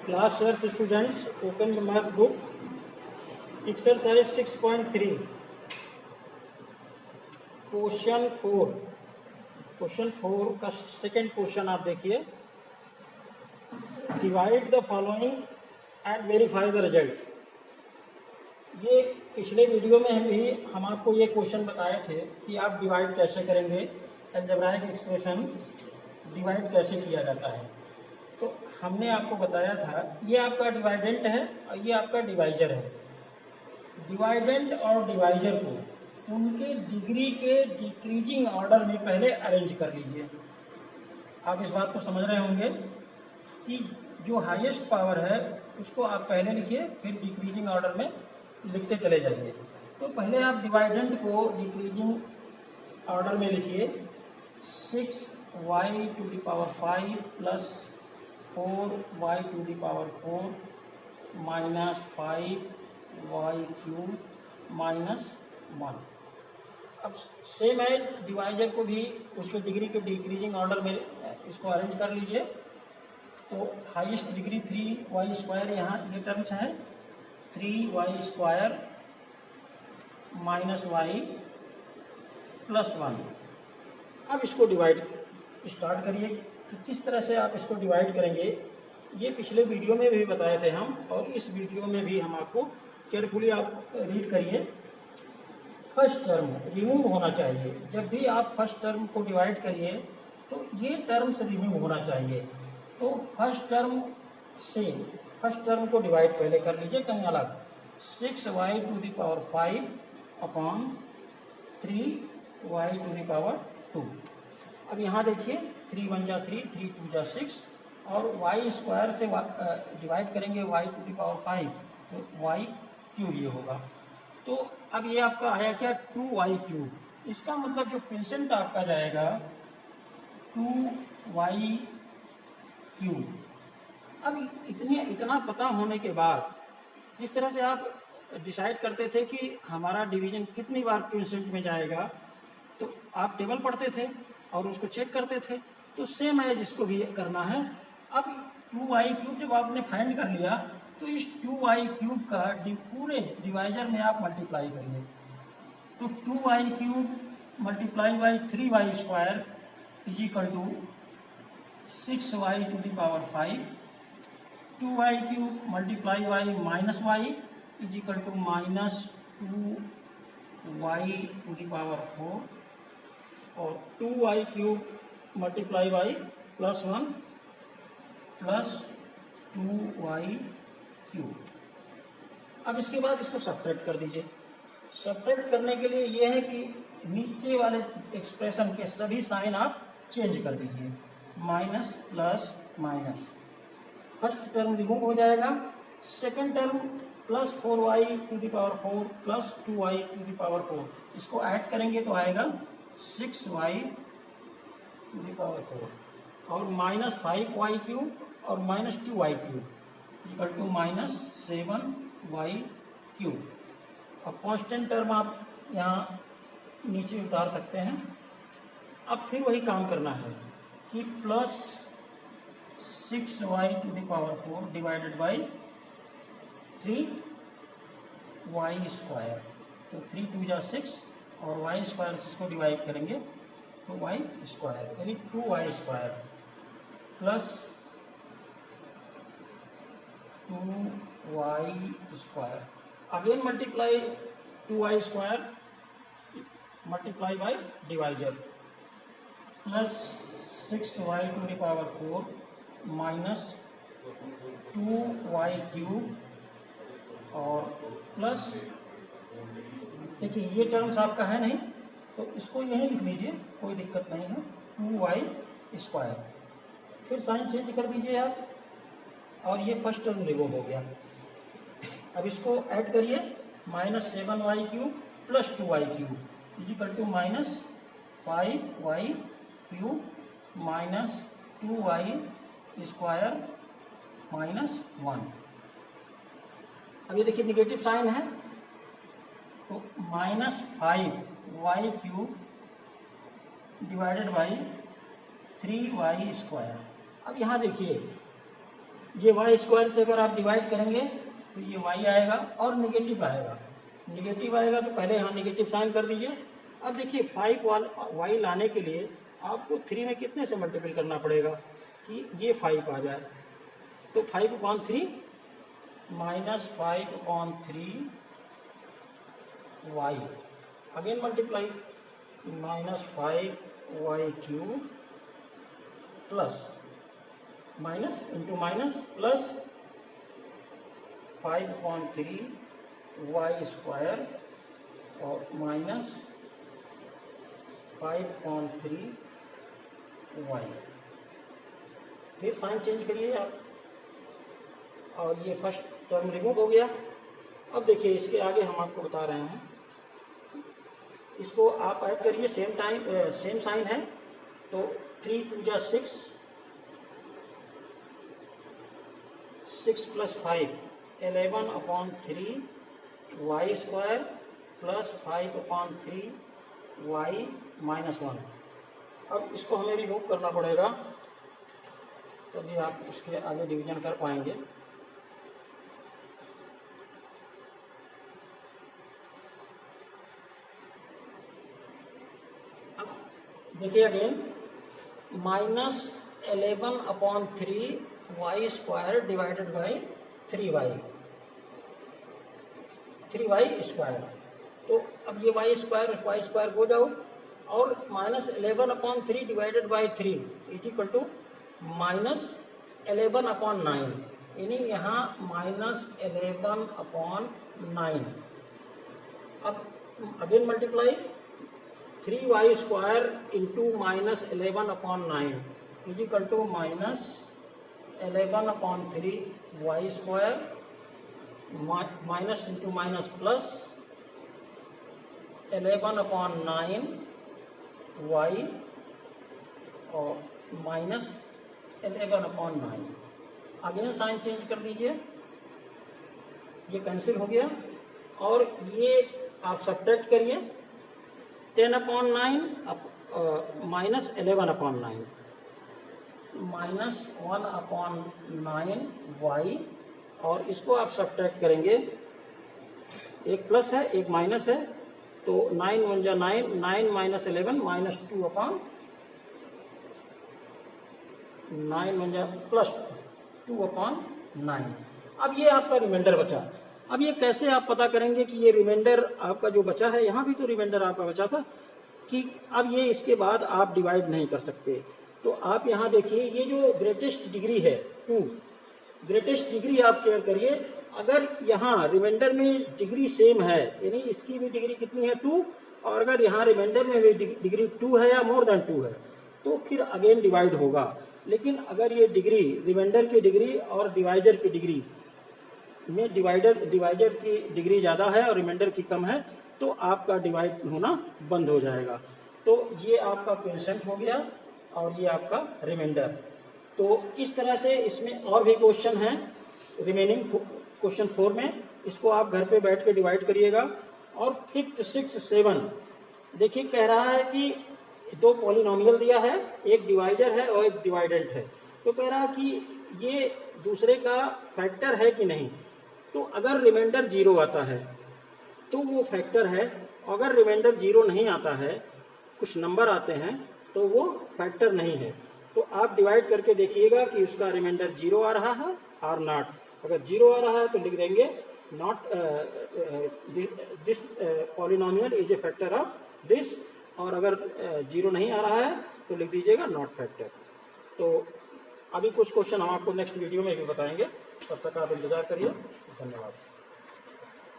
Class 12 students, open the math book. Exercise 6.3. Question 4 का second question आप देखिए. Divide the following and verify the result. ये पिछले video में हम आपको ये क्वेश्चन बताए थे कि आप डिवाइड कैसे करेंगे, अलजेब्राइक एक्सप्रेशन डिवाइड कैसे किया जाता है. तो हमने आपको बताया था ये आपका डिवाइडेंट है और ये आपका डिवाइजर है. डिवाइडेंट और डिवाइजर को उनके डिग्री के डिक्रीजिंग ऑर्डर में पहले अरेंज कर लीजिए. आप इस बात को समझ रहे होंगे कि जो हाईएस्ट पावर है उसको आप पहले लिखिए, फिर डिक्रीजिंग ऑर्डर में लिखते चले जाइए. तो पहले आप डिवाइडेंट को डिक्रीजिंग ऑर्डर में लिखिए. 6y to the power 5 plus 4y to the power 4 minus 5y cube minus 1. अब सेम है, डिवाइजर को भी उसके डिग्री के डिक्रीजिंग ऑर्डर में इसको अरेंज कर लीजिए. तो हाईएस्ट डिग्री 3y स्क्वायर, यहाँ ये टर्म्स हैं 3y square minus y plus 1. अब इसको डिवाइड स्टार्ट करिए कि किस तरह से आप इसको डिवाइड करेंगे. ये पिछले वीडियो में भी बताए थे हम, और इस वीडियो में भी हम आपको केयरफुली आप रीड करिए. फर्स्ट टर्म रिमूव होना चाहिए. जब भी आप फर्स्ट टर्म को डिवाइड करिए तो ये टर्म्स रिमूव होना चाहिए. तो फर्स्ट टर्म को डिवाइड पहले कर लीजिए कहीं अलग. 6y to the power 5 upon 3y to the power 2. अब यहाँ देखिए 3 1 जा 3, 3 2 जा 6, और y स्क्वायर से डिवाइड करेंगे y टू द पावर 5, तो y क्यूब ये होगा. तो अब ये आपका आया क्या, 2y क्यूब. इसका मतलब जो पेंसेंट आपका जाएगा 2y क्यूब. अब इतना पता होने के बाद जिस तरह से आप डिसाइड करते थे कि हमारा डिवीजन कितनी बार पेंसेंट में जाएगा, तो आप टेबल पढ़ते थे और उसको चेक करते थे. तो सेम है जिसको भी करना है. अब 2y क्यूब जब आपने फाइंड कर लिया तो इस 2y क्यूब का पूरे डिवाइजर में आप मल्टीप्लाई करिए. तो 2y cube multiply by 3y square is equal to 6y to the power 5. 2y cube multiply by minus y is equal to minus 2y to the power 4, और 2y cube multiply by plus 1 plus 2y cube. अब इसके बाद इसको subtract कर दीजिए. Subtract करने के लिए ये है कि नीचे वाले एक्सप्रेशन के सभी साइन आप चेंज कर दीजिए. Minus plus minus, first term remove हो जाएगा. Second term plus 4y to the power 4 plus 2y to the power 4, इसको ऐड करेंगे तो आएगा 6y टू द पावर 4, और माइनस 5y क्यूब और minus 2y cube equal to minus 7y cube. अब constant term आप यहाँ नीचे उतार सकते हैं. अब फिर वही काम करना है कि plus 6y to the power 4 divided by 3y square. तो 3 2 जा 6, और y स्क्वायर से इसको डिवाइड करेंगे तो y स्क्वायर, यानी 2y square plus 2y square. Again multiply 2y square multiply by divisor plus 6y to the power 4 minus 2y cube, और plus देखिए ये टर्म्स आपका है नहीं तो इसको यहीं लिख लीजिए, कोई दिक्कत नहीं है. 2y स्क्वायर, फिर साइन चेंज कर दीजिए आप, और ये फर्स्ट टर्म रिमूव हो गया. अब इसको ऐड करिए. Minus 7y cube plus 2y cube is equal to minus 5y cube minus 2y square minus 1. अब ये देखिए निगेटिव साइन है, तो minus 5y cube divided by 3y square. अब यहाँ देखिए ये वाई स्क्वायर से अगर आप डिवाइड करेंगे तो ये वाई आएगा और निगेटिव आएगा। निगेटिव आएगा तो पहले यहाँ निगेटिव साइन कर दीजिए। अब देखिए 5 वाई लाने के लिए आपको 3 में कितने से मल्टीपल करना पड़ेगा कि ये 5 आ जाए। तो 5/3 minus 5/3 y, again multiply minus 5y³ plus minus into minus plus 5/3 y square और माइनस 5/3 वाई। फिर साइन चेंज करिए आप और ये फर्स्ट टर्म रिमूव हो गया। अब देखिए इसके आगे हम आपको बता रहे हैं, इसको आप ऐड करिए, सेम साइन है तो 3 2 जा 6, 6 plus 5 11/3 y square plus 5/3 y minus 1। अब इसको हमें रिमूव करना पड़ेगा तभी आप उसके आगे डिवीजन कर पाएंगे। अब देखिए again minus 11/3 y square divided by 3y square. तो अब ये वाई स्क्वायर हो जाओ और minus 11/3 divided by 3 is equal to minus 11/9, यानी यहाँ माइनस 11/9। अब again multiply 3y square into minus 11/9 is equal to minus 11/3 y square minus into minus plus 11/9 y और माइनस 11/9। अगेन साइन चेंज कर दीजिए, ये कैंसिल हो गया और ये आप सब्ट्रैक्ट करिए 10/9 माइनस 11/9 माइनस 1/9 वाई, और इसको आप सब्ट्रैक्ट करेंगे, एक प्लस है एक माइनस है तो 9 1 जा 9, 9 माइनस 11 माइनस 2/9 1 जा प्लस 2/9। अब ये आपका रिमाइंडर बचा। अब ये कैसे आप पता करेंगे कि ये रिमाइंडर आपका जो बचा है, यहाँ भी तो रिमाइंडर आपका बचा था कि अब ये इसके बाद आप डिवाइड नहीं कर सकते। तो आप यहाँ देखिए ये जो ग्रेटेस्ट डिग्री है 2, ग्रेटेस्ट डिग्री आप केयर करिए। अगर यहाँ रिमाइंडर में डिग्री सेम है, यानी इसकी भी डिग्री कितनी है 2, और अगर यहाँ रिमाइंडर में भी डिग्री 2 है या मोर देन 2 है तो फिर अगेन डिवाइड होगा। लेकिन अगर ये डिग्री रिमाइंडर की डिग्री और डिवाइजर की डिग्री में डिवाइजर की डिग्री ज़्यादा है और रिमाइंडर की कम है तो आपका डिवाइड होना बंद हो जाएगा। तो ये आपका क्वोशंट हो गया और ये आपका रिमाइंडर। तो इस तरह से इसमें और भी क्वेश्चन हैं रिमेनिंग क्वेश्चन 4 में, इसको आप घर पे बैठ के डिवाइड करिएगा। और 5th 6th 7 देखिए कह रहा है कि 2 पॉलिनोमियल दिया है, एक डिवाइजर है और एक डिवाइडेंट है। तो कह रहा है कि ये दूसरे का फैक्टर है कि नहीं। तो अगर रिमाइंडर 0 आता है तो वो फैक्टर है, अगर रिमाइंडर 0 नहीं आता है, कुछ नंबर आते हैं तो वो फैक्टर नहीं है। तो आप डिवाइड करके देखिएगा कि उसका रिमाइंडर 0 आ रहा है और नॉट। अगर 0 आ रहा है तो लिख देंगे not this polynomial is a factor of this, और अगर 0 नहीं आ रहा है तो लिख दीजिएगा नॉट फैक्टर। तो अभी कुछ क्वेश्चन हम आपको नेक्स्ट वीडियो में भी बताएंगे, तब तक आप इंतजार करिए। धन्यवाद।